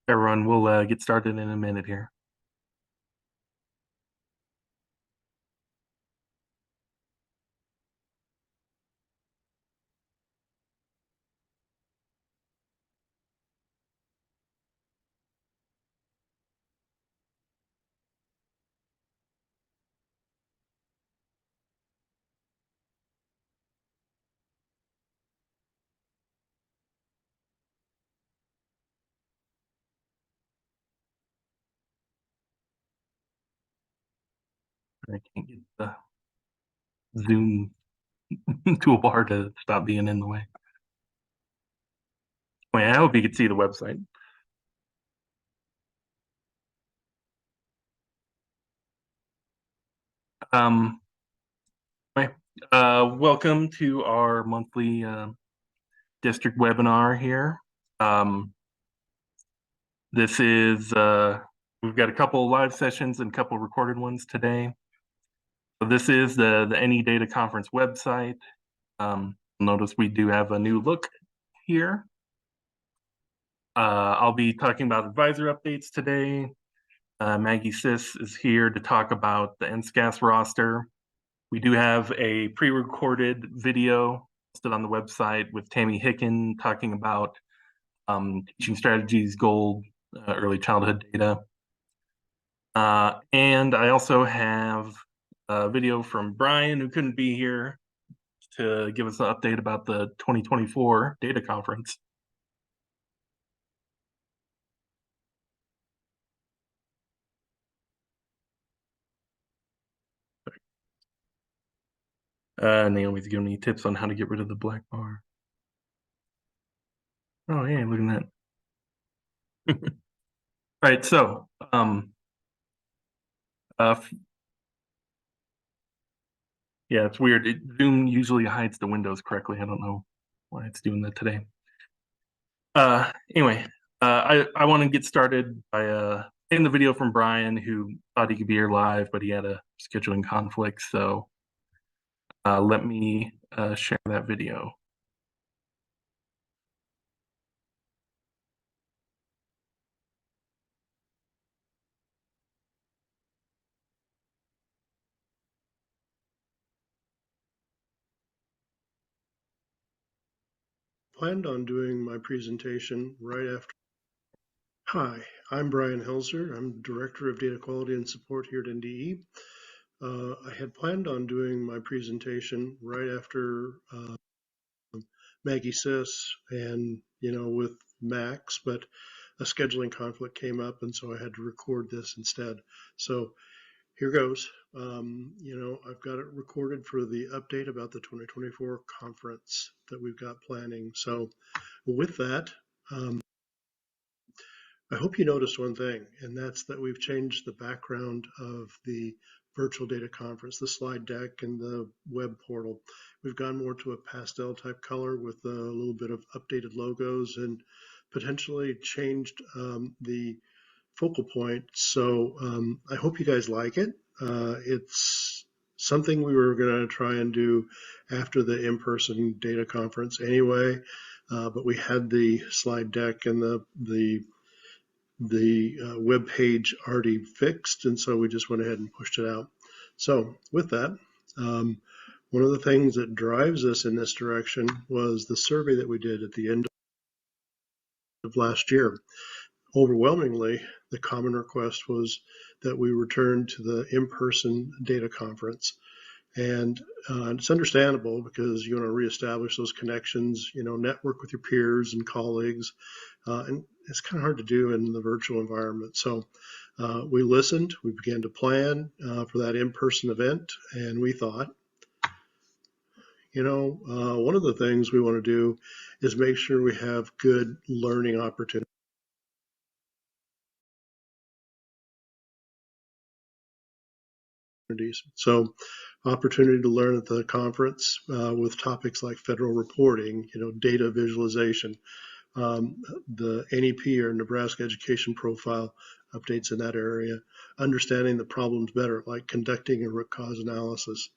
Everyone, we'll get started in a minute here. I can't get the Zoom toolbar to stop being in the way. Wait, I hope you can see the website. Um, Welcome to our monthly district webinar here. This is we've got a couple live sessions and a couple recorded ones today. So this is the NE Data Conference website. Notice we do have a new look here. I'll be talking about advisor updates today. Maggie Sis is here to talk about the NSCAS roster. We do have a pre-recorded video posted on the website with Tammy Hicken talking about teaching strategies, gold, early childhood data. And I also have a video from Brian, who couldn't be here, to give us an update about the 2024 data conference. Naomi's giving me tips on how to get rid of the black bar. Oh, yeah, look at that. All right, so yeah, it's weird. Zoom usually hides the windows correctly. I don't know why it's doing that today. Anyway, I want to get started by in the video from Brian, who thought he could be here live, but he had a scheduling conflict. So let me share that video. Planned on doing my presentation right after. Hi, I'm Brian Helzer. I'm Director of Data Quality and Support here at NDE. I had planned on doing my presentation right after Maggie Sis and, with Max, but a scheduling conflict came up, and so I had to record this instead. So here goes. I've got it recorded for the update about the 2024 conference that we've got planning. So with that, I hope you noticed one thing, and that's that we've changed the background of the virtual data conference, the slide deck and the web portal. We've gone more to a pastel type color with a little bit of updated logos and potentially changed the focal point. So I hope you guys like it. It's something we were going to try and do after the in-person data conference anyway, but we had the slide deck and the web page already fixed, and so we just went ahead and pushed it out. So with that, one of the things that drives us in this direction was the survey that we did at the end of last year. Overwhelmingly, the common request was that we return to the in-person data conference. And it's understandable because you want to reestablish those connections, network with your peers and colleagues. And it's kind of hard to do in the virtual environment. So we listened, we began to plan for that in-person event, and we thought, one of the things we want to do is make sure we have good learning opportunities. So opportunity to learn at the conference with topics like federal reporting, data visualization, the NEP or Nebraska Education Profile updates in that area, understanding the problems better, like conducting a root cause analysis.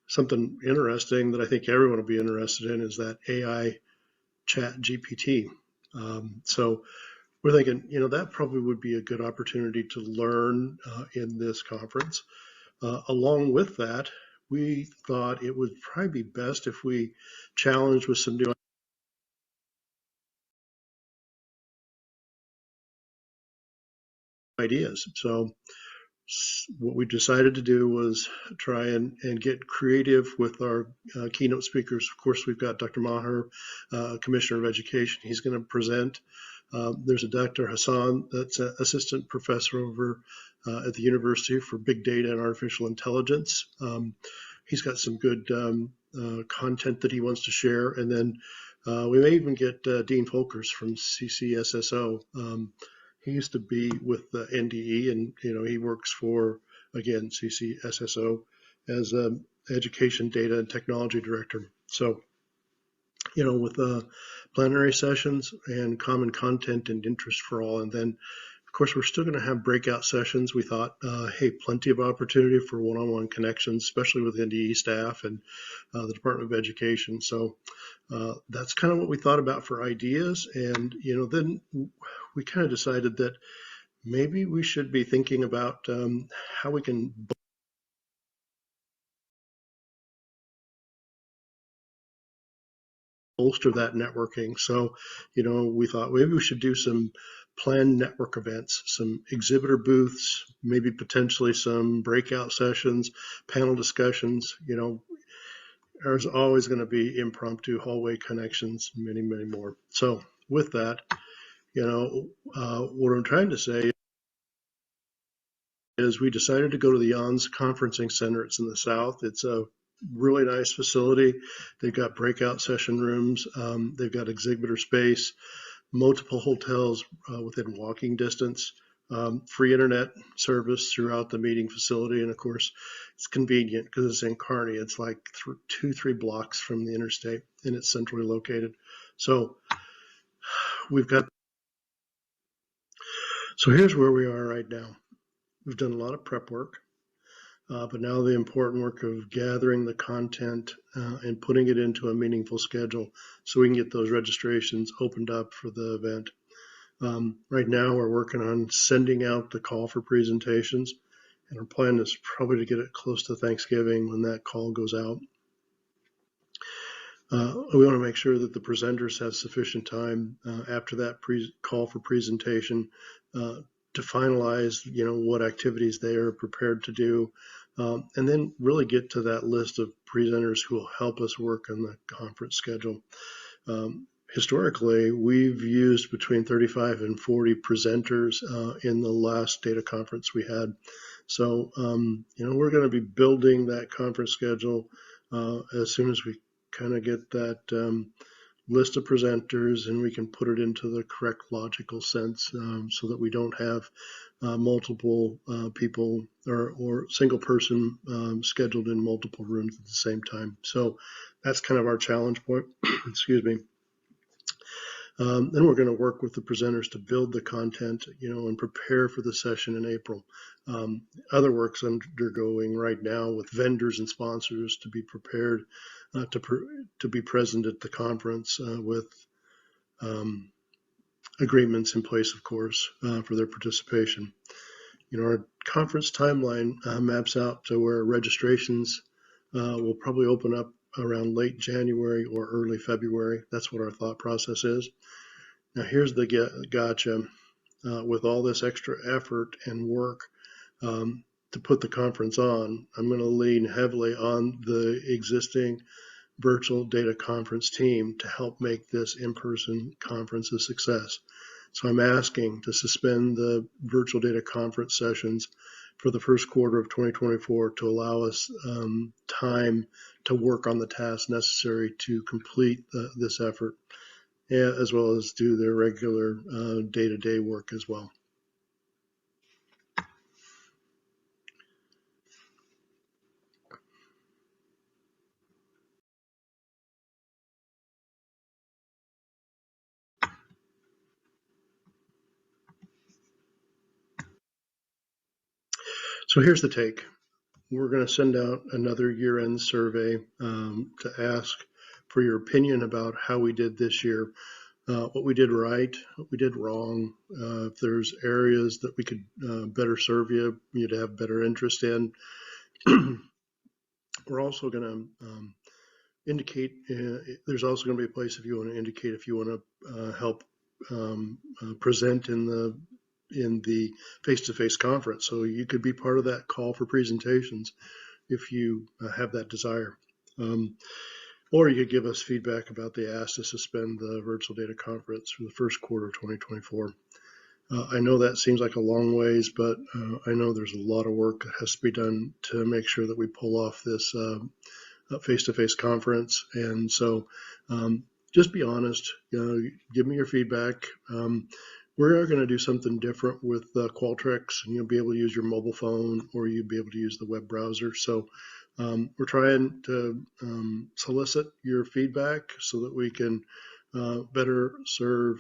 Something interesting that I think everyone will be interested in is that AI chat GPT. So we're thinking, that probably would be a good opportunity to learn in this conference. Along with that, we thought it would probably be best if we challenged with some new ideas. So what we decided to do was try and get creative with our keynote speakers. Of course, we've got Dr. Maher, Commissioner of Education. He's going to present. There's a Dr. Hassan that's an assistant professor over at the university for big data and artificial intelligence. He's got some good content that he wants to share. And then we may even get Dean Folkers from CCSSO. He used to be with the NDE, and he works for, again, CCSSO as education data and technology director. So with plenary sessions and common content and interest for all. And then, of course, we're still going to have breakout sessions. We thought, hey, plenty of opportunity for one-on-one connections, especially with NDE staff and the Department of Education. So that's kind of what we thought about for ideas. And, then we kind of decided that maybe we should be thinking about how we can bolster that networking. So, we thought maybe we should do some planned network events, some exhibitor booths, maybe potentially some breakout sessions, panel discussions. There's always going to be impromptu hallway connections, many, many more. So with that, what I'm trying to say is we decided to go to the Jans Conferencing Center. It's in the south. It's a really nice facility. They've got breakout session rooms. They've got exhibitor space, multiple hotels within walking distance, free internet service throughout the meeting facility. And of course, it's convenient because it's in Kearney. It's like 2-3 blocks from the interstate, and it's centrally located. So here's where we are right now. We've done a lot of prep work. But now the important work of gathering the content and putting it into a meaningful schedule so we can get those registrations opened up for the event. Right now we're working on sending out the call for presentations, and our plan is probably to get it close to Thanksgiving when that call goes out. We want to make sure that the presenters have sufficient time after that call for presentation to finalize, what activities they are prepared to do, and then really get to that list of presenters who will help us work on the conference schedule. Historically, we've used between 35 and 40 presenters in the last data conference we had. So, we're going to be building that conference schedule as soon as we kind of get that list of presenters and we can put it into the correct logical sense so that we don't have multiple people or single person scheduled in multiple rooms at the same time. So that's kind of our challenge point. Excuse me. Then we're going to work with the presenters to build the content, and prepare for the session in April. Other work's undergoing right now with vendors and sponsors to be prepared to be present at the conference with agreements in place, of course, for their participation. Our conference timeline maps out to where registrations will probably open up around late January or early February. That's what our thought process is. Now here's the gotcha. With all this extra effort and work to put the conference on, I'm going to lean heavily on the existing virtual data conference team to help make this in-person conference a success. So I'm asking to suspend the virtual data conference sessions for the first quarter of 2024 to allow us time to work on the tasks necessary to complete this effort, as well as do their regular day-to-day work as well. So here's the take. We're going to send out another year-end survey to ask for your opinion about how we did this year. what we did right, what we did wrong, if there's areas that we could better serve you, you'd have better interest in. We're also going to indicate, there's also going to be a place if you want to indicate if you want to help present in the face-to-face conference. So you could be part of that call for presentations if you have that desire. Or you could give us feedback about the ask to suspend the virtual data conference for the first quarter of 2024. I know that seems like a long ways, but I know there's a lot of work that has to be done to make sure that we pull off this face-to-face conference. And so just be honest, give me your feedback. We're going to do something different with Qualtrics, and you'll be able to use your mobile phone or you'll be able to use the web browser. So we're trying to solicit your feedback so that we can better serve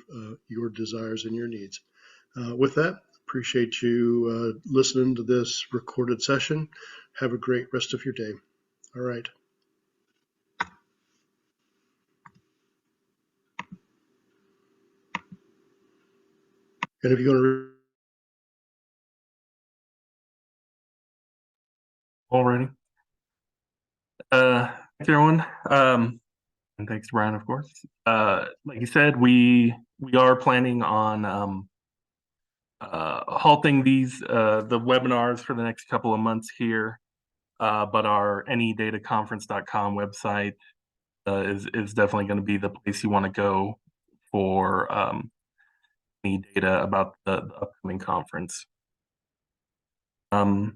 your desires and your needs. With that, appreciate you listening to this recorded session. Have a great rest of your day. All right. And if you're going to Alrighty. Thanks everyone. And thanks to Brian, of course. Like you said, we are planning on halting these the webinars for the next couple of months here. But our nedataconference.com website is definitely going to be the place you want to go for any data about the upcoming conference. So,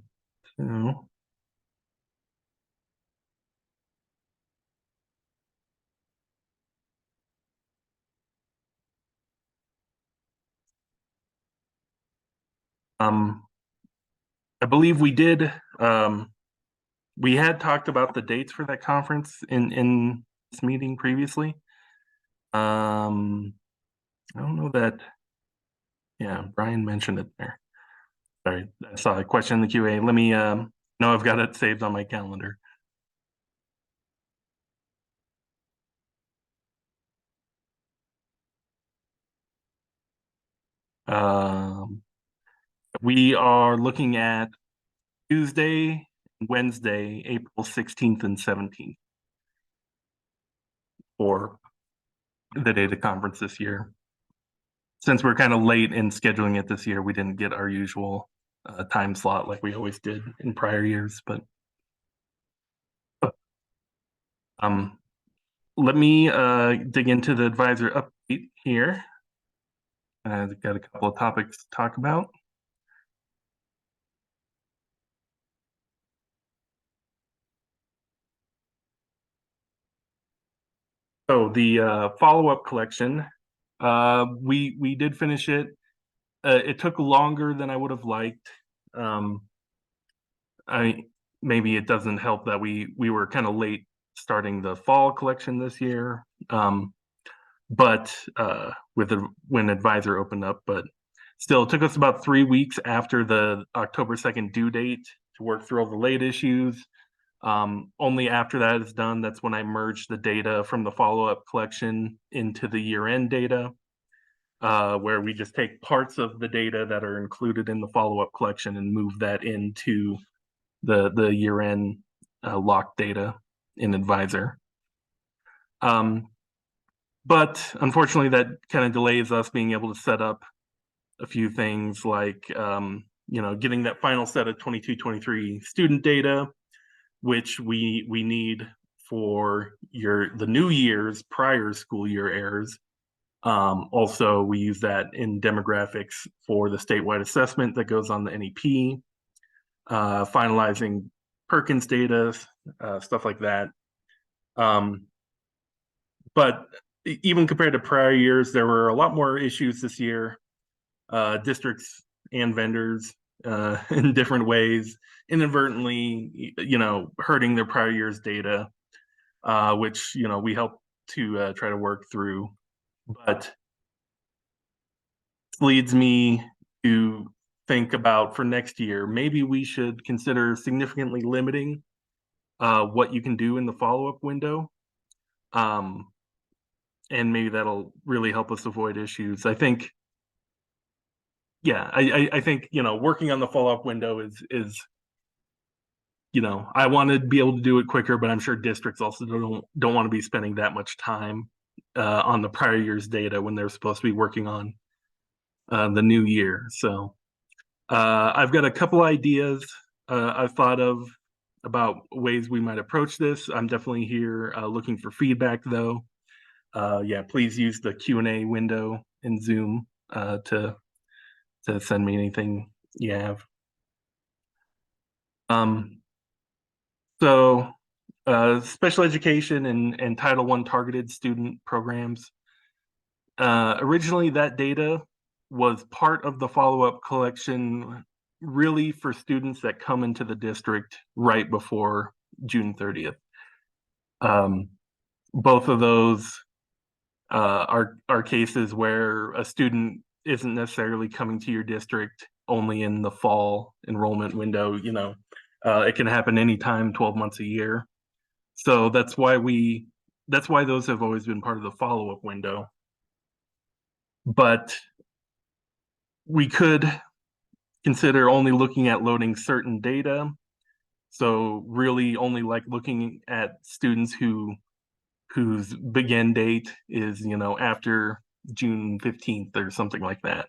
I believe we did. We had talked about the dates for that conference in this meeting previously. I don't know that. Yeah, Brian mentioned it there. Sorry, I saw a question in the QA. Let me know I've got it saved on my calendar. We are looking at Tuesday, Wednesday, April 16th and 17th for the data conference this year. Since we're kind of late in scheduling it this year, we didn't get our usual time slot like we always did in prior years. But let me dig into the advisor update here. I've got a couple of topics to talk about. So the follow-up collection, we did finish it. It took longer than I would have liked. Maybe it doesn't help that we were kind of late starting the fall collection this year, but when advisor opened up, but still it took us about 3 weeks after the October 2nd due date to work through all the late issues. Only after that is done, that's when I merged the data from the follow-up collection into the year-end data, where we just take parts of the data that are included in the follow-up collection and move that into the year-end locked data in Advisor. But unfortunately, that kind of delays us being able to set up a few things like getting that final set of 22-23 student data, which we need for the new year's prior school year errors. Also, we use that in demographics for the statewide assessment that goes on the NEP, finalizing Perkins data, stuff like that. But even compared to prior years, there were a lot more issues this year. Districts and vendors in different ways, inadvertently, hurting their prior year's data, which, we help to try to work through. But this leads me to think about for next year, maybe we should consider significantly limiting what you can do in the follow-up window. and maybe that'll really help us avoid issues. I think, yeah, I think, working on the follow-up window is, I want to be able to do it quicker, but I'm sure districts also don't want to be spending that much time on the prior year's data when they're supposed to be working on the new year. So I've got a couple ideas I've thought of about ways we might approach this. I'm definitely here looking for feedback, though. Yeah, please use the Q&A window in Zoom to send me anything you have. So special education and Title I targeted student programs. Originally, that data was part of the follow-up collection really for students that come into the district right before June 30th. Both of those are cases where a student isn't necessarily coming to your district only in the fall enrollment window. It can happen anytime, 12 months a year. So that's why those have always been part of the follow-up window. But we could consider only looking at loading certain data. So really only like looking at students whose begin date is, after June 15th or something like that.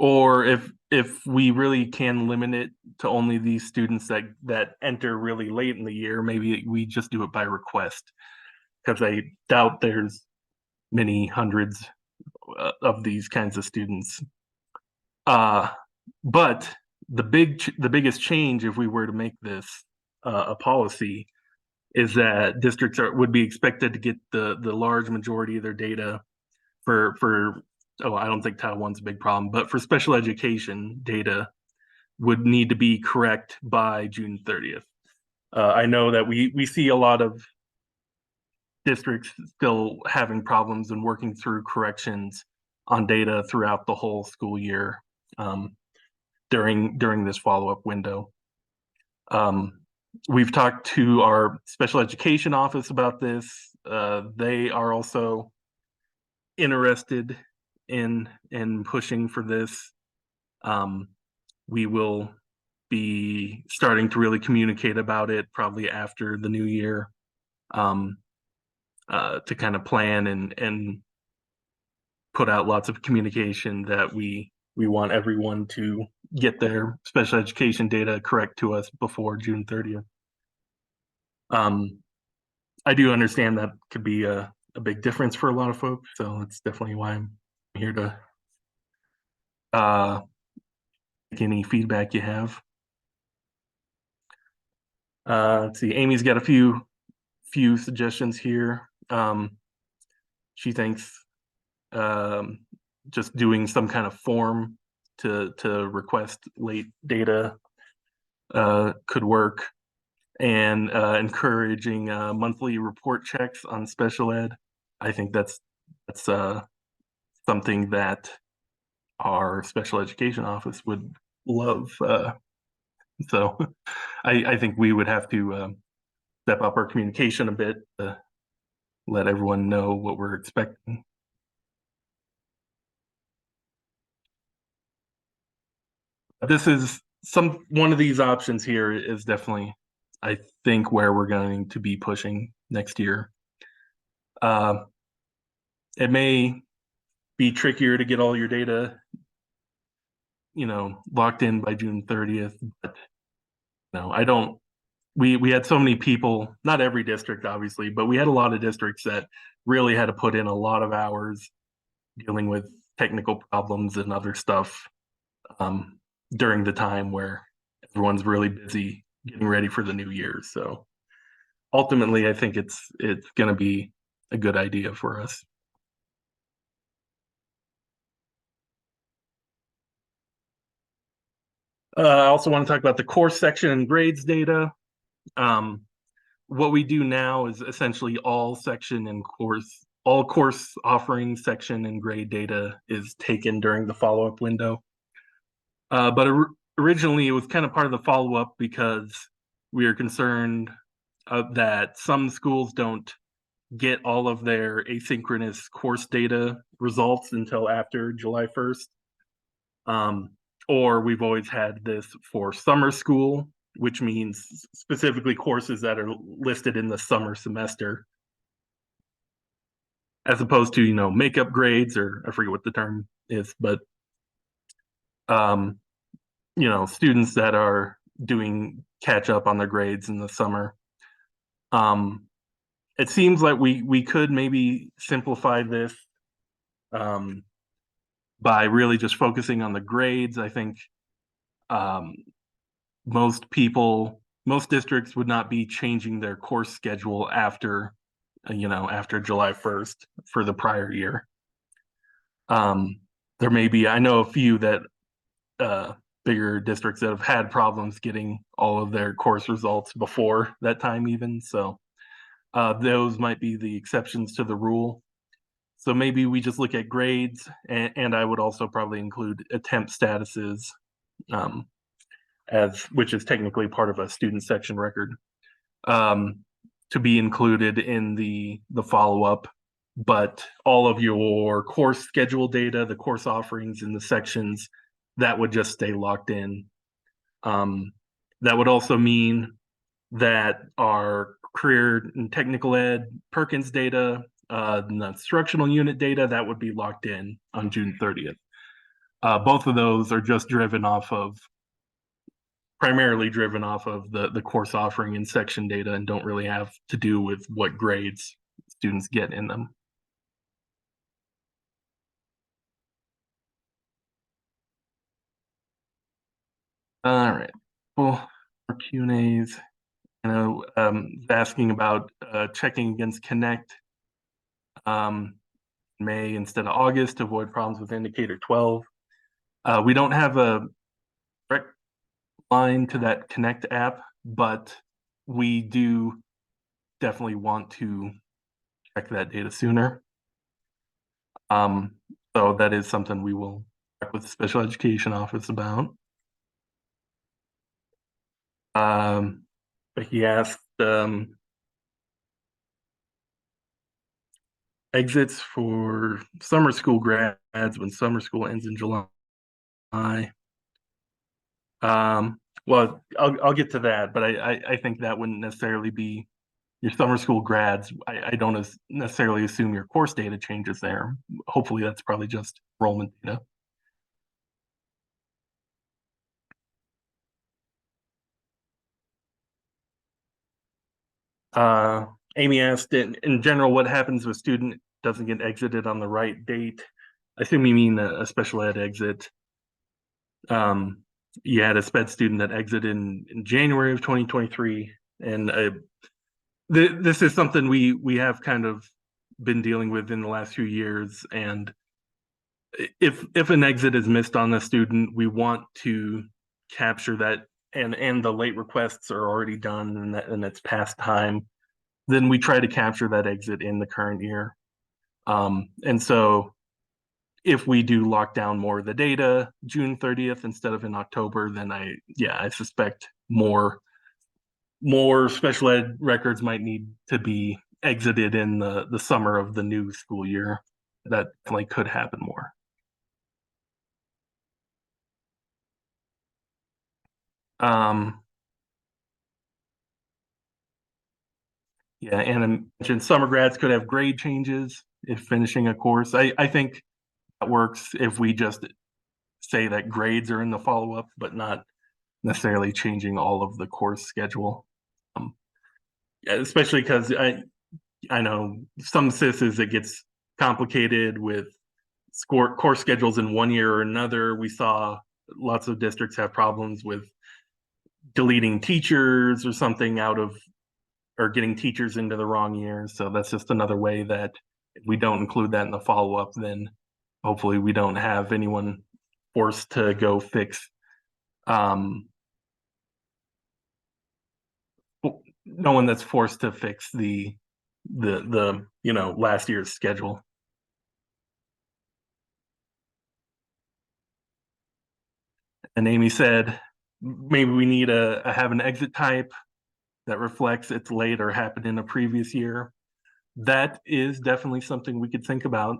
Or if we really can limit it to only these students that enter really late in the year, maybe we just do it by request, because I doubt there's many hundreds of these kinds of students. But the biggest change, if we were to make this a policy, is that districts would be expected to get the large majority of their data for I don't think Title I's a big problem, but for special education data would need to be correct by June 30th. I know that we see a lot of districts still having problems and working through corrections on data throughout the whole school year during this follow-up window. We've talked to our special education office about this. They are also interested in pushing for this. We will be starting to really communicate about it probably after the new year, to kind of plan and put out lots of communication that we want everyone to get their special education data correct to us before June 30th. I do understand that could be a big difference for a lot of folks, so that's definitely why I'm here to take any feedback you have. Let's see, Amy's got a few suggestions here. She thinks just doing some kind of form to request late data could work, and encouraging monthly report checks on special ed. I think that's something that our special education office would love. So I think we would have to step up our communication a bit to let everyone know what we're expecting. This is one of these options here is definitely, I think, where we're going to be pushing next year. It may be trickier to get all your data, locked in by June 30th, but I don't. We had so many people, not every district, obviously, but we had a lot of districts that really had to put in a lot of hours dealing with technical problems and other stuff during the time where everyone's really busy getting ready for the new year. So ultimately, I think it's going to be a good idea for us. I also want to talk about the course section and grades data. What we do now is essentially all course offering section and grade data is taken during the follow-up window. But originally it was kind of part of the follow-up because we are concerned that some schools don't get all of their asynchronous course data results until after July 1st. Or we've always had this for summer school, which means specifically courses that are listed in the summer semester, as opposed to, makeup grades, or I forget what the term is, but um, students that are doing catch up on their grades in the summer. Um, it seems like we could maybe simplify this um, by really just focusing on the grades. I think um, most districts would not be changing their course schedule after July 1st for the prior year. There may be, I know a few that uh, bigger districts that have had problems getting all of their course results before that time even. So those might be the exceptions to the rule. So maybe we just look at grades, and I would also probably include attempt statuses, um, as which is technically part of a student section record, um, to be included in the follow up. But all of your course schedule data, the course offerings in the sections, that would just stay locked in. That would also mean that our career and technical ed Perkins data, the instructional unit data, that would be locked in on June 30th. Both of those are just primarily driven off of the course offering and section data, and don't really have to do with what grades students get in them. All right. Well, for Q&As, asking about checking against Connect May instead of August to avoid problems with indicator 12. We don't have a direct line to that Connect app, but we do definitely want to check that data sooner. So that is something we will check with the special education office about. But he asked exits for summer school grads when summer school ends in July. Well, I'll get to that, but I think that wouldn't necessarily be your summer school grads. I don't necessarily assume your course data changes there. Hopefully, that's probably just enrollment data. Uh, Amy asked, in general, what happens if a student doesn't get exited on the right date? I assume you mean a special ed exit. You had a sped student that exited in January of 2023, and this is something we have kind of been dealing with in the last few years. And if an exit is missed on a student, we want to capture that, and the late requests are already done, and it's past time. Then we try to capture that exit in the current year. And so if we do lock down more of the data June 30th instead of in October, then I suspect more special ed records might need to be exited in the summer of the new school year. That definitely could happen more. Yeah, and I mentioned summer grads could have grade changes if finishing a course. I think that works if we just say that grades are in the follow-up, but not necessarily changing all of the course schedule. Yeah, especially because I know some SISs it gets complicated with course schedules in one year or another. We saw lots of districts have problems with deleting teachers or something out of, or getting teachers into the wrong year. So that's just another way that if we don't include that in the follow-up, then hopefully we don't have anyone forced to go fix no one that's forced to fix the last year's schedule. And Amy said maybe we need have an exit type that reflects it's late or happened in a previous year. That is definitely something we could think about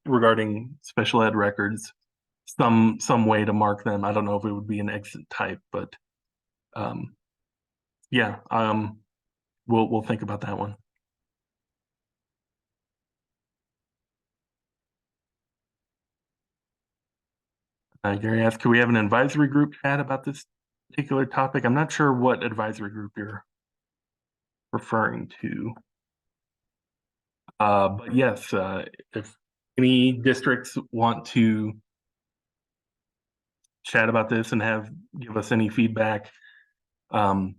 regarding special ed records. Some way to mark them. I don't know if it would be an exit type, but um, yeah, we'll think about that one. Gary asked, could we have an advisory group chat about this particular topic? I'm not sure what advisory group you're referring to. But yes, if any districts want to chat about this and give us any feedback, I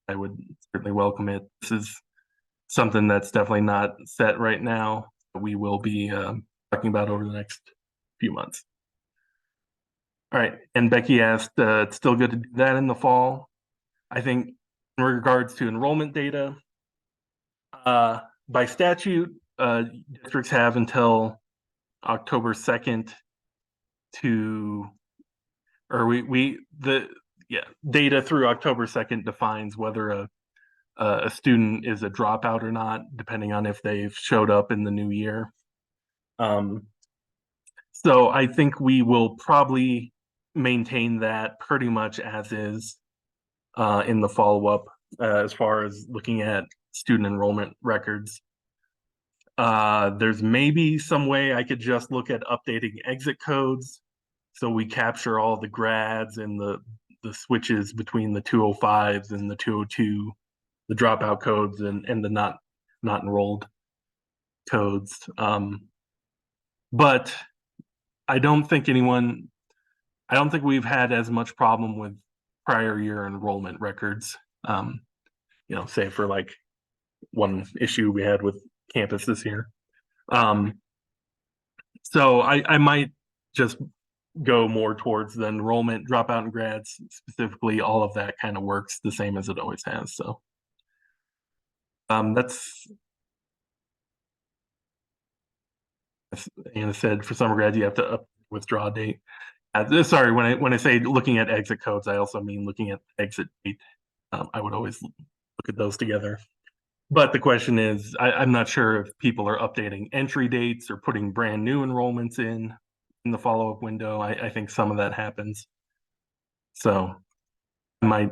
would certainly welcome it. This is something that's definitely not set right now. We will be talking about over the next few months. All right, and Becky asked, it's still good to do that in the fall. I think in regards to enrollment data, by statute, districts have until October 2nd to, or data through October 2nd defines whether a student is a dropout or not, depending on if they've showed up in the new year. So I think we will probably maintain that pretty much as is in the follow-up as far as looking at student enrollment records. There's maybe some way I could just look at updating exit codes so we capture all the grads and the switches between the 205s and the 202, the dropout codes and the not enrolled codes. But I don't think we've had as much problem with prior year enrollment records. Say for like one issue we had with campus this year. So I might just go more towards the enrollment, dropout and grads specifically. All of that kind of works the same as it always has. So that's, as Anna said, for summer grads, you have to withdraw date. Sorry, when I say looking at exit codes, I also mean looking at exit date. I would always look at those together. But the question is, I'm not sure if people are updating entry dates or putting brand new enrollments in the follow-up window. I think some of that happens. So I might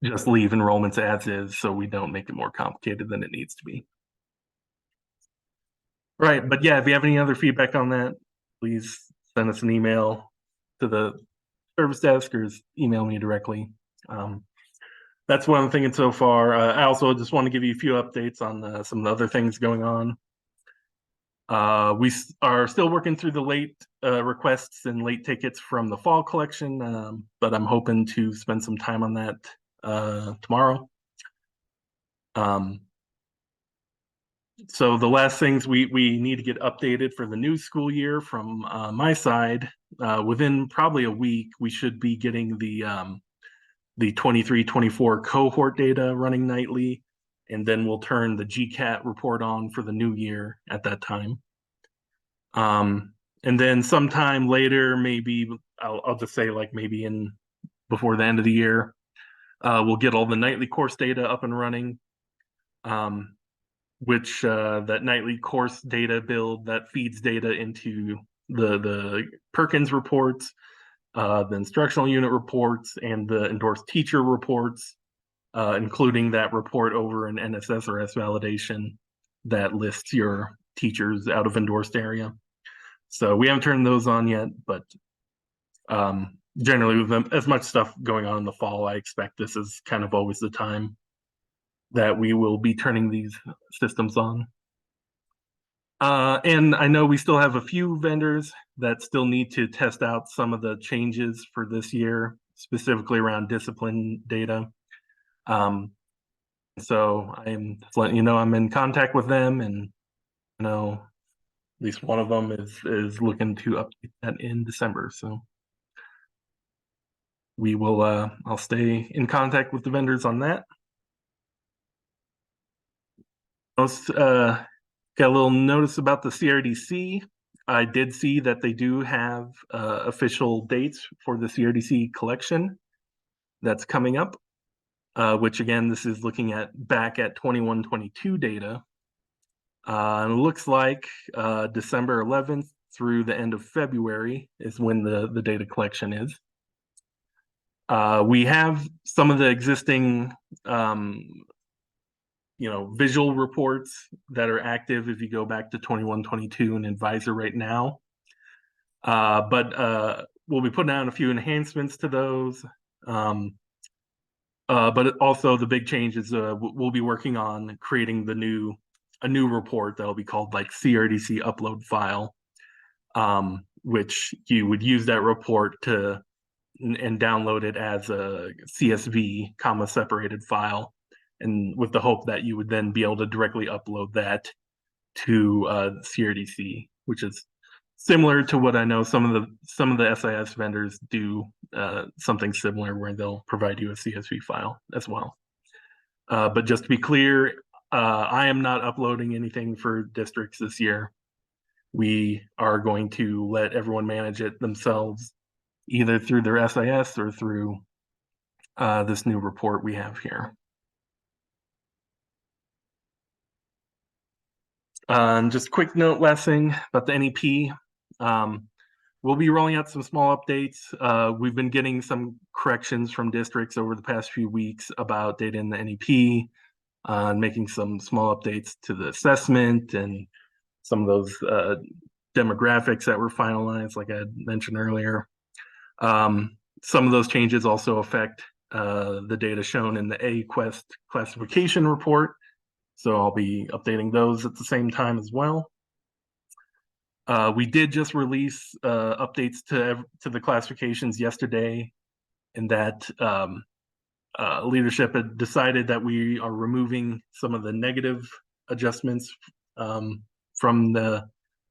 just leave enrollments as is so we don't make it more complicated than it needs to be. Right, but yeah, if you have any other feedback on that, please send us an email to the service desk or email me directly. That's what I'm thinking so far. I also just want to give you a few updates on some of the other things going on. We are still working through the late requests and late tickets from the fall collection, but I'm hoping to spend some time on that tomorrow. So the last things we need to get updated for the new school year from my side, within probably a week, we should be getting the 23-24 cohort data running nightly, and then we'll turn the GCAT report on for the new year at that time. And then sometime later, maybe I'll just say like maybe before the end of the year, we'll get all the nightly course data up and running, which that nightly course data build that feeds data into the Perkins reports, the instructional unit reports, and the endorsed teacher reports, including that report over an NSSRS validation that lists your teachers out of endorsed area. So we haven't turned those on yet, but generally with as much stuff going on in the fall, I expect this is kind of always the time that we will be turning these systems on. And I know we still have a few vendors that still need to test out some of the changes for this year, specifically around discipline data. So I'm just letting you know I'm in contact with them, and at least one of them is looking to update that in December. So we will I'll stay in contact with the vendors on that. Got a little notice about the CRDC. I did see that they do have official dates for the CRDC collection that's coming up, which again, this is looking back at 21-22 data. And it looks like December 11th through the end of February is when the data collection is. We have some of the existing visual reports that are active if you go back to 21, 22 and Advisor right now. But we'll be putting out a few enhancements to those. But also the big change is we'll be working on creating a new report that'll be called like CRDC upload file, which you would use that report to and download it as a CSV comma separated file, and with the hope that you would then be able to directly upload that to CRDC, which is similar to what I know some of the SIS vendors do, something similar where they'll provide you a CSV file as well. But just to be clear, I am not uploading anything for districts this year. We are going to let everyone manage it themselves, either through their SIS or through this new report we have here. Just a quick note last thing about the NEP. We'll be rolling out some small updates. We've been getting some corrections from districts over the past few weeks about data in the NEP, and making some small updates to the assessment and some of those demographics that were finalized, like I had mentioned earlier. Some of those changes also affect the data shown in the AQuest classification report, so I'll be updating those at the same time as well. We did just release updates to the classifications yesterday, in that leadership had decided that we are removing some of the negative adjustments from the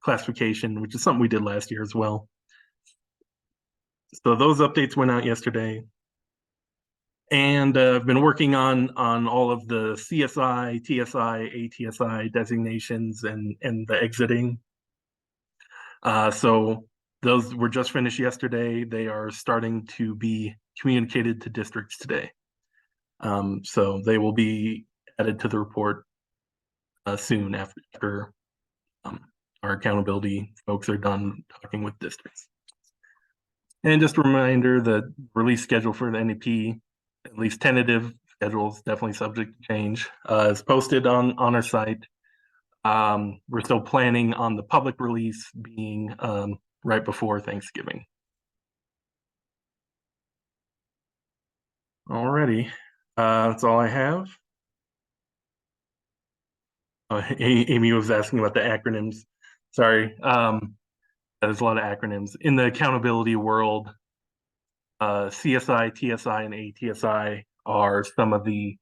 classification, which is something we did last year as well. So those updates went out yesterday. And I've been working on all of the CSI, TSI, ATSI designations and the exiting. So those were just finished yesterday. They are starting to be communicated to districts today. So they will be added to the report soon after our accountability folks are done talking with districts. And just a reminder, the release schedule for the NEP, at least tentative schedules, definitely subject to change, is posted on our site. We're still planning on the public release being right before Thanksgiving. Alrighty, that's all I have. Amy was asking about the acronyms. Sorry, there's a lot of acronyms in the accountability world. CSI, TSI, and ATSI are some of the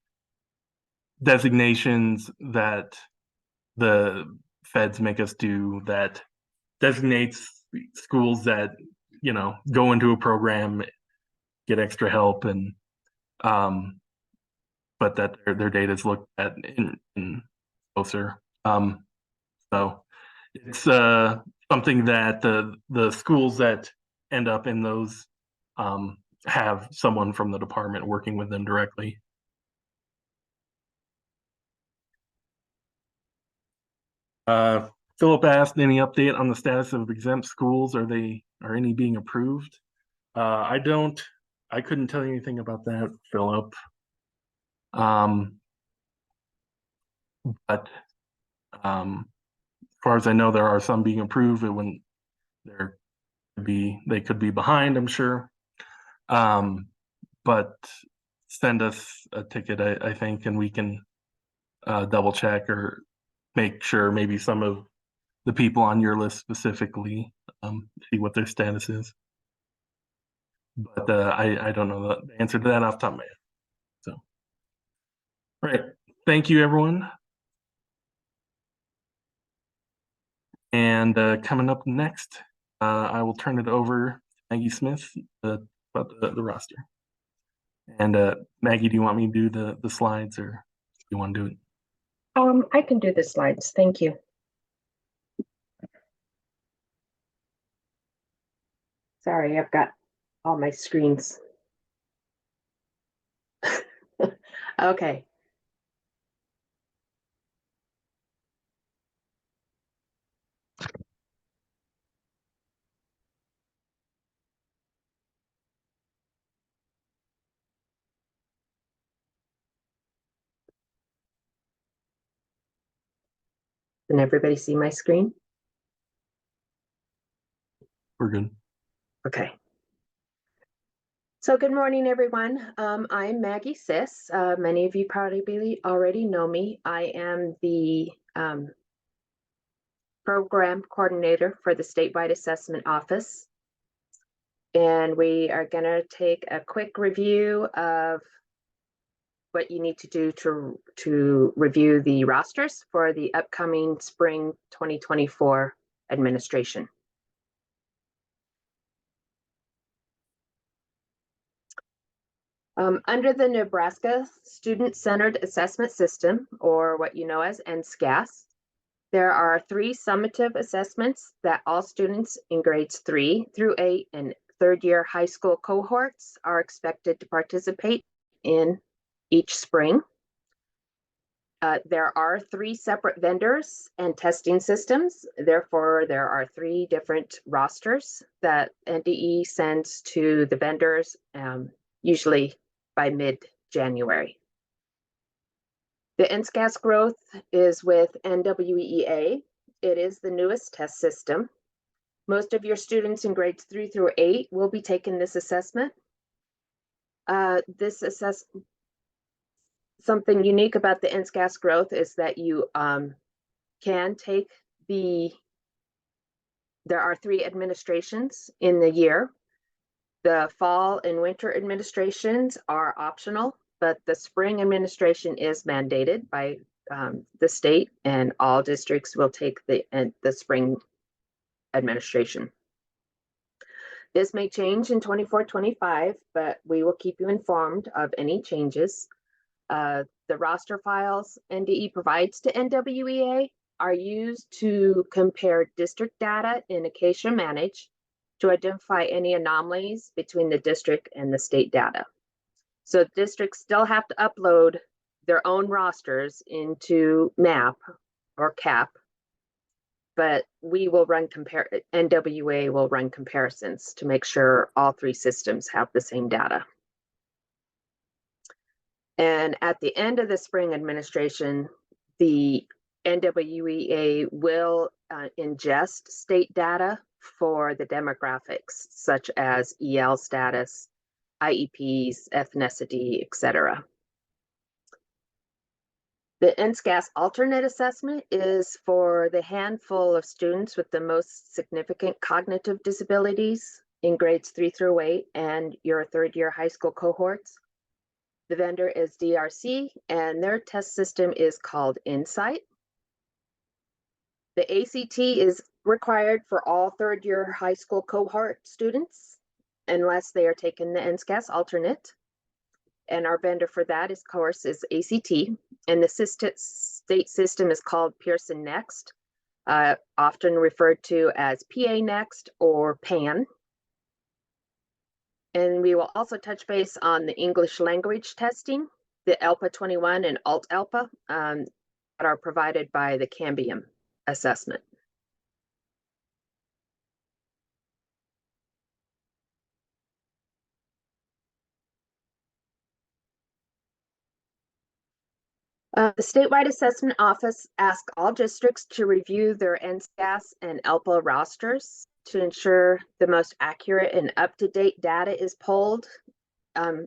designations that the feds make us do that designates schools that go into a program, get extra help, and but that their data is looked at in closer. So it's something that the schools that end up in those have someone from the department working with them directly. Philip asked, any update on the status of exempt schools? Are any being approved? I couldn't tell you anything about that, Philip. But as far as I know, there are some being approved. They could be behind, I'm sure. But send us a ticket, I think, and we can double check or make sure maybe some of the people on your list specifically see what their status is. But I don't know the answer to that off the top of my head. So, all right. Thank you, everyone. And coming up next, I will turn it over to Maggie Smith about the roster. And Maggie, do you want me to do the slides, or do you want to do it? I can do the slides. Thank you. Sorry, I've got all my screens. Okay. Can everybody see my screen? We're good. Okay. So good morning, everyone. I'm Maggie Sis. Many of you probably already know me. I am the program coordinator for the statewide assessment office. And we are going to take a quick review of what you need to do to review the rosters for the upcoming spring 2024 administration. Under the Nebraska Student-Centered Assessment System, or what you know as NSCAS, there are 3 summative assessments that all students in grades 3 through 8 and third-year high school cohorts are expected to participate in each spring. There are 3 separate vendors and testing systems. Therefore, there are 3 different rosters that NDE sends to the vendors, usually by mid-January. The NSCAS growth is with NWEA. It is the newest test system. Most of your students in grades 3 through 8 will be taking this assessment. Something unique about the NSCAS growth is that you can take there are 3 administrations in the year. The fall and winter administrations are optional, but the spring administration is mandated by the state, and all districts will take the spring administration. This may change in 24-25, but we will keep you informed of any changes. The roster files NDE provides to NWEA are used to compare district data in Acacia Manage to identify any anomalies between the district and the state data. So districts still have to upload their own rosters into MAP or CAP, but we will run NWA will run comparisons to make sure all 3 systems have the same data. And at the end of the spring administration, the NWEA will ingest state data for the demographics, such as EL status, IEPs, ethnicity, etc. The NSCAS alternate assessment is for the handful of students with the most significant cognitive disabilities in grades 3 through 8 and your third-year high school cohorts. The vendor is DRC, and their test system is called Insight. The ACT is required for all third-year high school cohort students, unless they are taking the NSCAS alternate. And our vendor for that, of course, is ACT. And the state system is called Pearson Next, often referred to as PA Next or PAN. And we will also touch base on the English language testing, the ELPA 21 and Alt ELPA that are provided by the Cambium assessment. The statewide assessment office asks all districts to review their NSCAS and ELPA rosters to ensure the most accurate and up-to-date data is pulled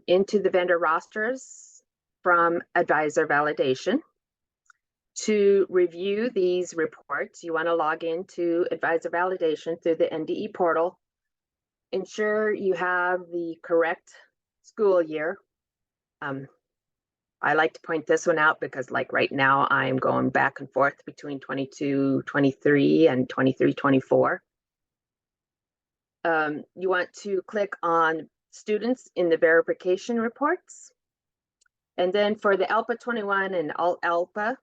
into the vendor rosters from advisor validation. To review these reports, you want to log into advisor validation through the NDE portal. Ensure you have the correct school year. I like to point this one out because like right now I'm going back and forth between 22-23 and 23-24. You want to click on students in the verification reports. And then for the ELPA 21 and Alt ELPA,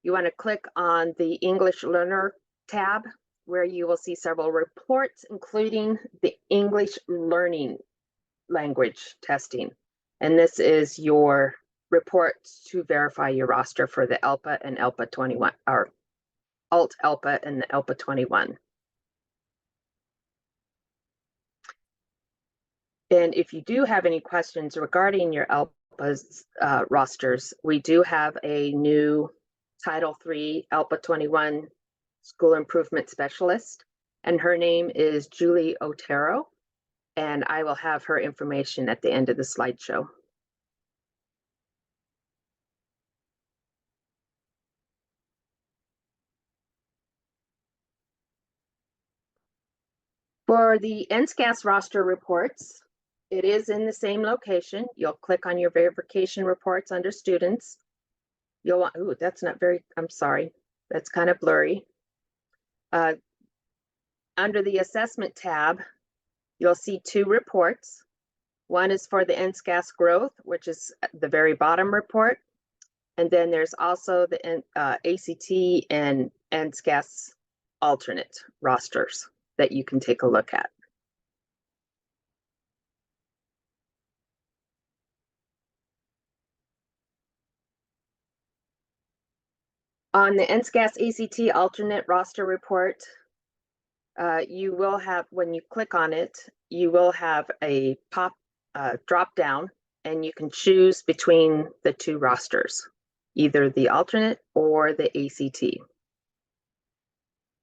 you want to click on the English Learner tab, where you will see several reports, including the English Learning Language testing. And this is your reports to verify your roster for the ELPA and ELPA 21, or Alt ELPA and the ELPA 21. And if you do have any questions regarding your ELPA's rosters, we do have a new Title III ALPA 21 School Improvement Specialist, and her name is Julie Otero, and I will have her information at the end of the slideshow. For the NSCAS roster reports, it is in the same location. You'll click on your verification reports under students. You'll want, ooh, that's not very, I'm sorry, that's kind of blurry. Under the assessment tab, you'll see two reports. One is for the NSCAS growth, which is the very bottom report. And then there's also the ACT and NSCAS alternate rosters that you can take a look at. On the NSCAS ACT alternate roster report, you will have, when you click on it, you will have a pop drop down, and you can choose between the two rosters, either the alternate or the ACT.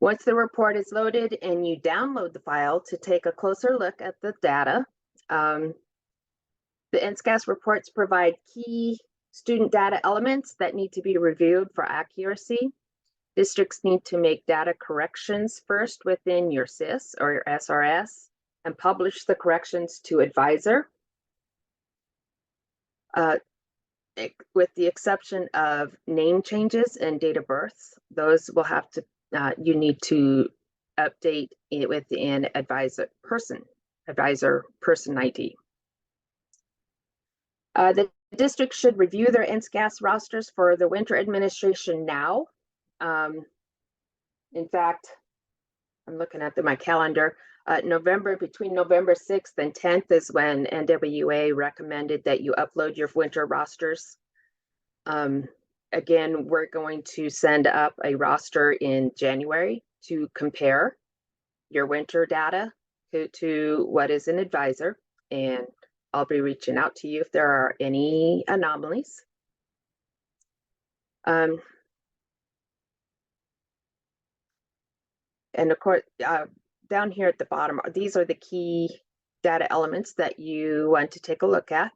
Once the report is loaded and you download the file to take a closer look at the data, the NSCAS reports provide key student data elements that need to be reviewed for accuracy. Districts need to make data corrections first within your SIS or your SRS and publish the corrections to advisor. With the exception of name changes and date of birth, those will have to, you need to update it within advisor person ID. The district should review their NSCAS rosters for the winter administration now. In fact, I'm looking at my calendar. Between November 6th and 10th is when NWA recommended that you upload your winter rosters. Again, we're going to send up a roster in January to compare your winter data to what is an advisor, and I'll be reaching out to you if there are any anomalies. And of course, down here at the bottom, these are the key data elements that you want to take a look at.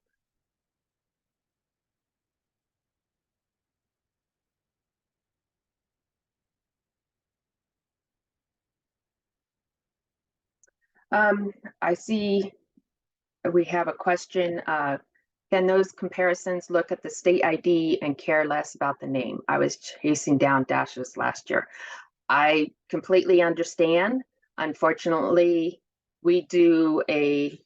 I see we have a question. Can those comparisons look at the state ID and care less about the name? I was chasing down dashes last year. I completely understand. Unfortunately, we do the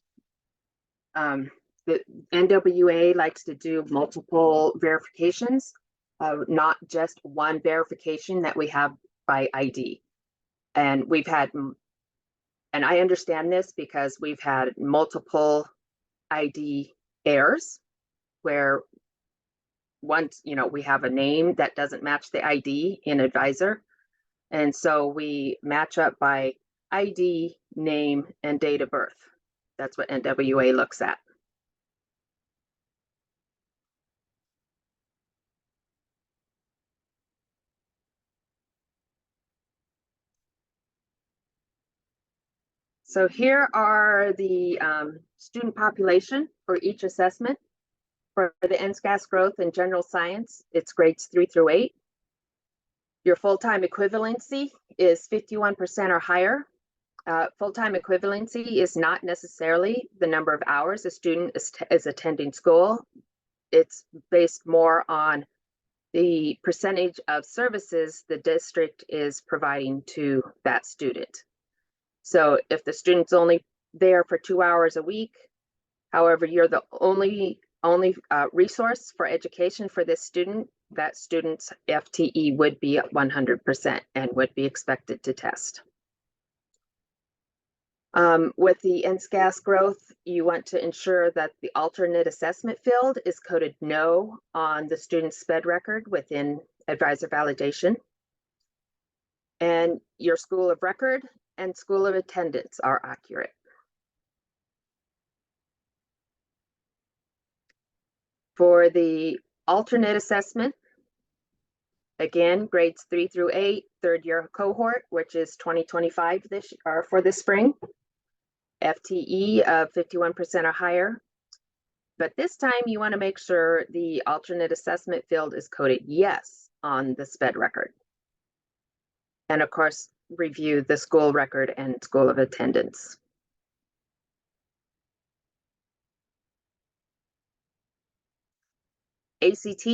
NWA likes to do multiple verifications, not just one verification that we have by ID. And we've had, and I understand this because we've had multiple ID errors where once, we have a name that doesn't match the ID in advisor. And so we match up by ID, name, and date of birth. That's what NWA looks at. So here are the student population for each assessment. For the NSCAS growth in general science, it's grades 3 through 8. Your full-time equivalency is 51% or higher. Full-time equivalency is not necessarily the number of hours a student is attending school. It's based more on the percentage of services the district is providing to that student. So if the student's only there for 2 hours a week, however, you're the only resource for education for this student, that student's FTE would be at 100% and would be expected to test. With the NSCAS growth, you want to ensure that the alternate assessment field is coded no on the student's SPED record within advisor validation. And your school of record and school of attendance are accurate. For the alternate assessment, Again, grades 3 through 8, third year cohort, which is 2025 this or for this spring. FTE of 51% or higher. But this time you want to make sure the alternate assessment field is coded yes on the SPED record. And of course, review the school record and school of attendance. ACT,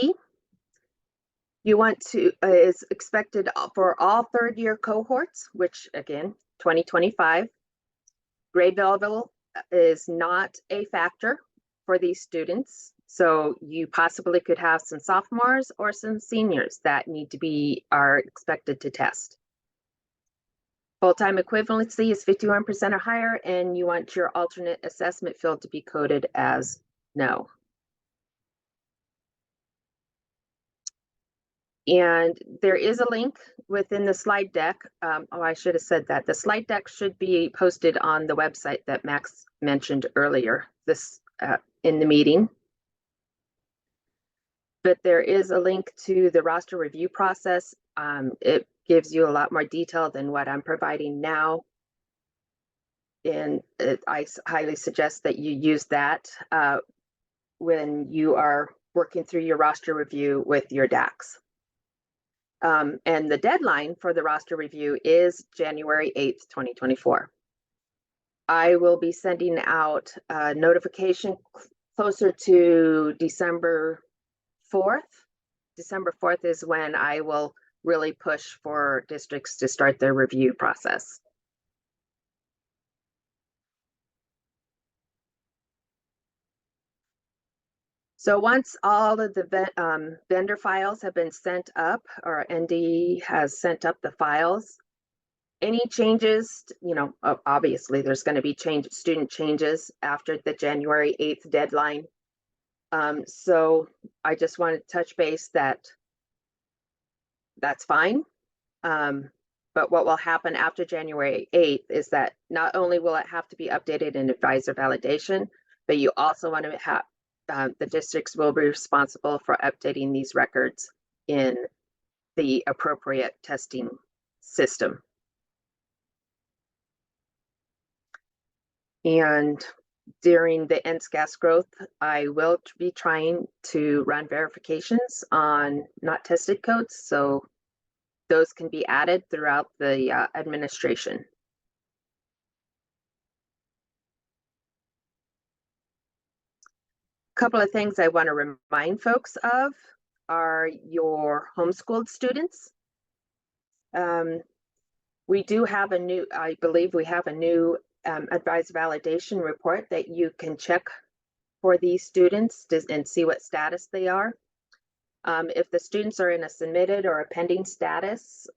you want to, is expected for all third year cohorts, which again, 2025. Grade level is not a factor for these students. So you possibly could have some sophomores or some seniors that are expected to test. Full-time equivalency is 51% or higher, and you want your alternate assessment field to be coded as no. And there is a link within the slide deck. I should have said that. The slide deck should be posted on the website that Max mentioned earlier in the meeting. But there is a link to the roster review process. It gives you a lot more detail than what I'm providing now. And I highly suggest that you use that when you are working through your roster review with your DACs. And the deadline for the roster review is January 8th, 2024. I will be sending out a notification closer to December 4th. December 4th is when I will really push for districts to start their review process. So once all of the vendor files have been sent up, or ND has sent up the files, any changes, obviously there's going to be student changes after the January 8th deadline. So I just wanted to touch base that's fine. But what will happen after January 8th is that not only will it have to be updated in advisor validation, but you also want to have the districts will be responsible for updating these records in the appropriate testing system. And during the NSCAS growth, I will be trying to run verifications on not tested codes, so those can be added throughout the administration. Couple of things I want to remind folks of are your homeschooled students. We do have I believe we have a new advisor validation report that you can check for these students and see what status they are. If the students are in a submitted or a pending status,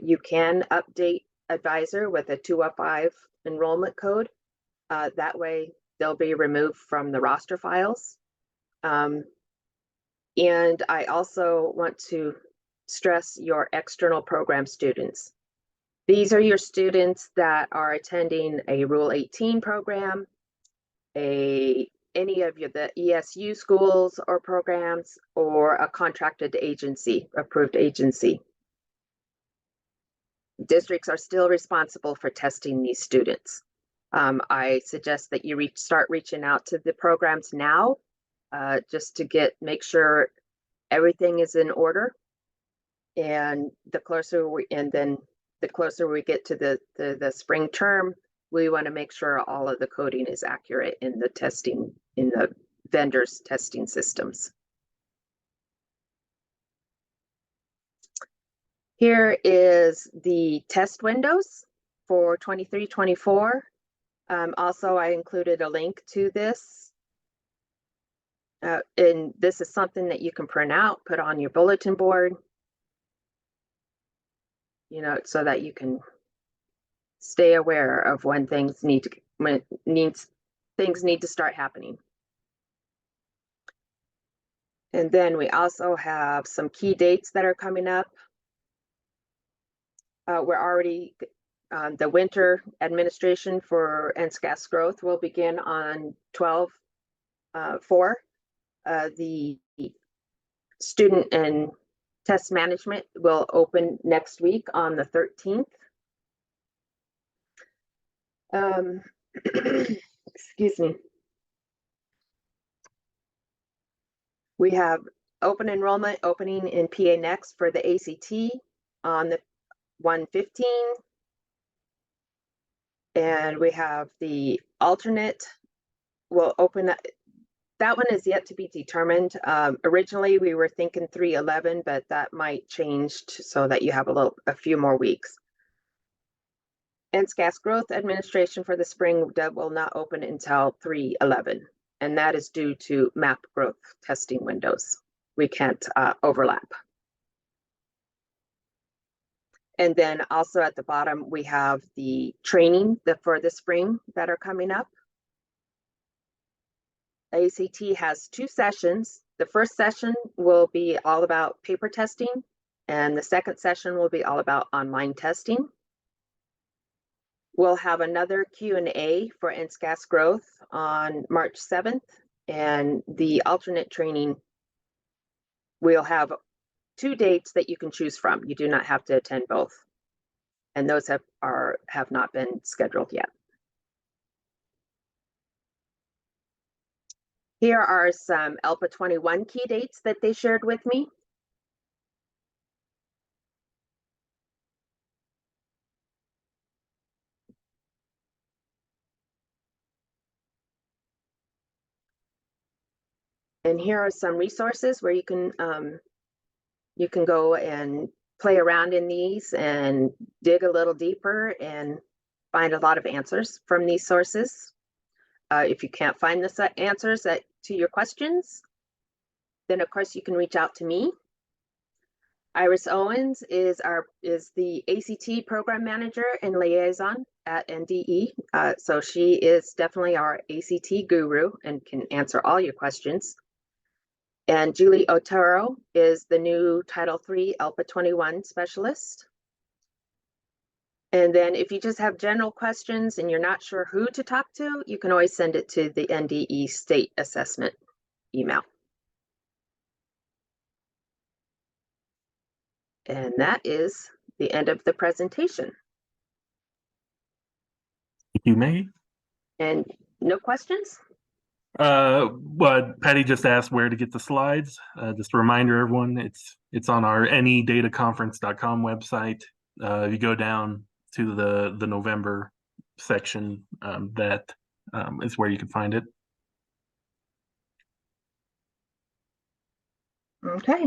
you can update advisor with a 205 enrollment code. That way they'll be removed from the roster files. And I also want to stress your external program students. These are your students that are attending a Rule 18 program, any of the ESU schools or programs, or a contracted agency, approved agency. Districts are still responsible for testing these students. I suggest that you start reaching out to the programs now, just to make sure everything is in order. And the closer we get to the spring term, we want to make sure all of the coding is accurate in the testing, in the vendors' testing systems. Here is the test windows for 23-24. Also, I included a link to this. And this is something that you can print out, put on your bulletin board, so that you can stay aware of when things need to start happening. And then we also have some key dates that are coming up. We're already, the winter administration for NSCAS growth will begin on 12/4. The student and Test management will open next week on the 13th. Excuse me. We have open enrollment opening in PA Next for the ACT on the 1/15. And we have the alternate will open up. That one is yet to be determined. Originally, we were thinking 3/11, but that might change so that you have a few more weeks. NSCAS Growth Administration for the spring will not open until 3/11, and that is due to map growth testing windows. We can't overlap. And then also at the bottom, we have the training for the spring that are coming up. ACT has 2 sessions. The first session will be all about paper testing, and the second session will be all about online testing. We'll have another Q&A for NSCAS Growth on March 7th, and the alternate training, we'll have 2 dates that you can choose from. You do not have to attend both, and those have not been scheduled yet. Here are some ELPA 21 key dates that they shared with me. And here are some resources where you can go and play around in these and dig a little deeper and find a lot of answers from these sources. If you can't find the answers to your questions, then of course you can reach out to me. Iris Owens is the ACT program manager and liaison at NDE. So she is definitely our ACT guru and can answer all your questions. And Julie Otero is the new Title III ELPA 21 specialist. And then if you just have general questions and you're not sure who to talk to, you can always send it to the NDE state assessment email. And that is the end of the presentation. Thank you, Maggie. And no questions? But Patty just asked where to get the slides. Just a reminder, everyone, it's on our nedataconference.com website. If you go down to the November section, that is where you can find it. Okay.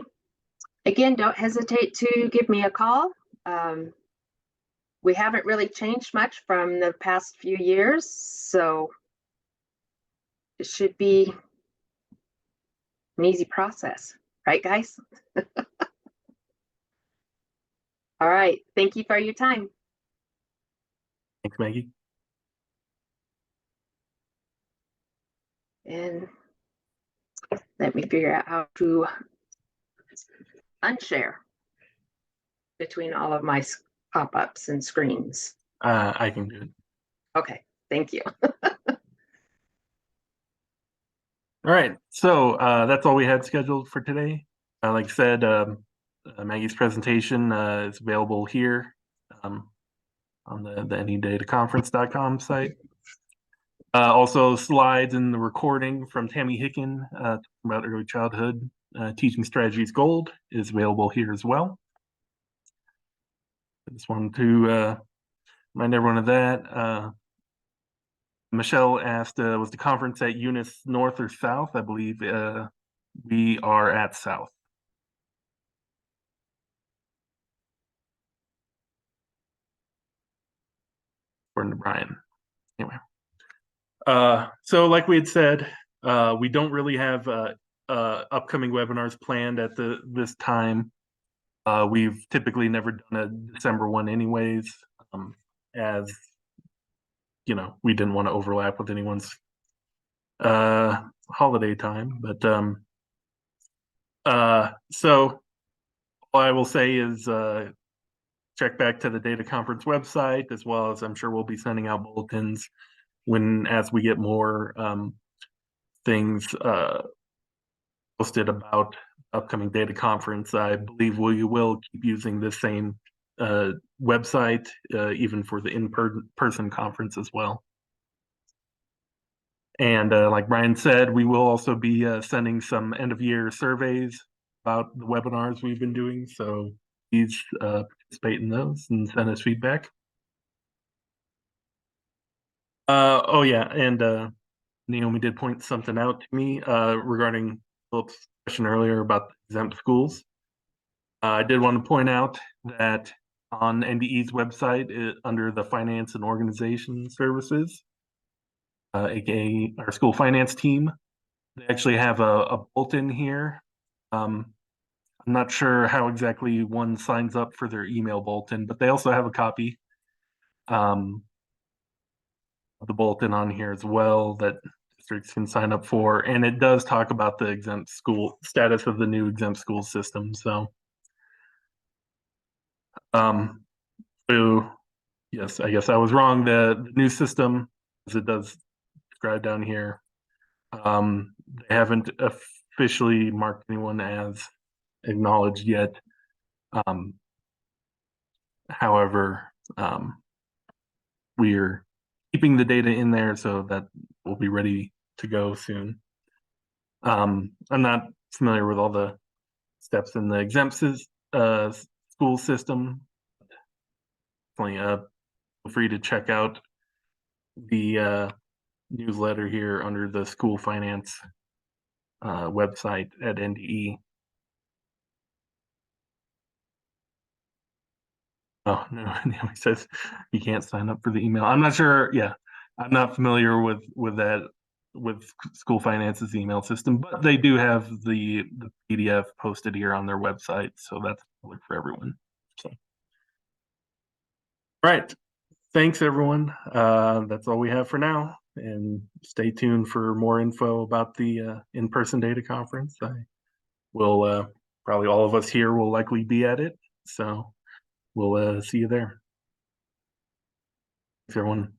Again, don't hesitate to give me a call. We haven't really changed much from the past few years, so it should be an easy process, right, guys? All right. Thank you for your time. Thanks, Maggie. And let me figure out how to unshare between all of my pop-ups and screens. I can do it. Okay. Thank you. All right, so that's all we had scheduled for today. Like I said, Maggie's presentation is available here on the nedataconference.com site. Also, slides and the recording from Tammy Hicken about early childhood teaching strategies gold is available here as well. I just wanted to remind everyone of that. Michelle asked, was the conference at Eunice North or South? I believe we are at South. According to Brian. Anyway. So like we had said, we don't really have upcoming webinars planned at this time. We've typically never done a December one anyways, as you know, we didn't want to overlap with anyone's holiday time. But so all I will say is check back to the data conference website, as well as I'm sure we'll be sending out bulletins as we get more things posted about upcoming data conference. I believe we will keep using the same website even for the in-person conference as well. And like Brian said, we will also be sending some end-of-year surveys about the webinars we've been doing. So please participate in those and send us feedback. Oh yeah, and Naomi did point something out to me regarding Philip's question earlier about the exempt schools. I did want to point out that on NDE's website, under the Finance and Organization Services, aka our school finance team, they actually have a bulletin here. I'm not sure how exactly one signs up for their email bulletin, but they also have a copy of the bulletin on here as well that districts can sign up for, and it does talk about the exempt school status of the new exempt school system. So so yes, I guess I was wrong. The new system, as it does describe down here, they haven't officially marked anyone as acknowledged yet. However, we're keeping the data in there so that we'll be ready to go soon. I'm not familiar with all the steps in the exempt school system. Definitely feel free to check out the newsletter here under the school finance website at NDE. Oh no, Naomi says you can't sign up for the email. I'm not sure. Yeah, I'm not familiar with that with school finance's email system, but they do have the PDF posted here on their website, so that's public for everyone. So, all right, thanks everyone. That's all we have for now, and stay tuned for more info about the in-person data conference. I will probably all of us here will likely be at it, so we'll see you there. Thanks everyone.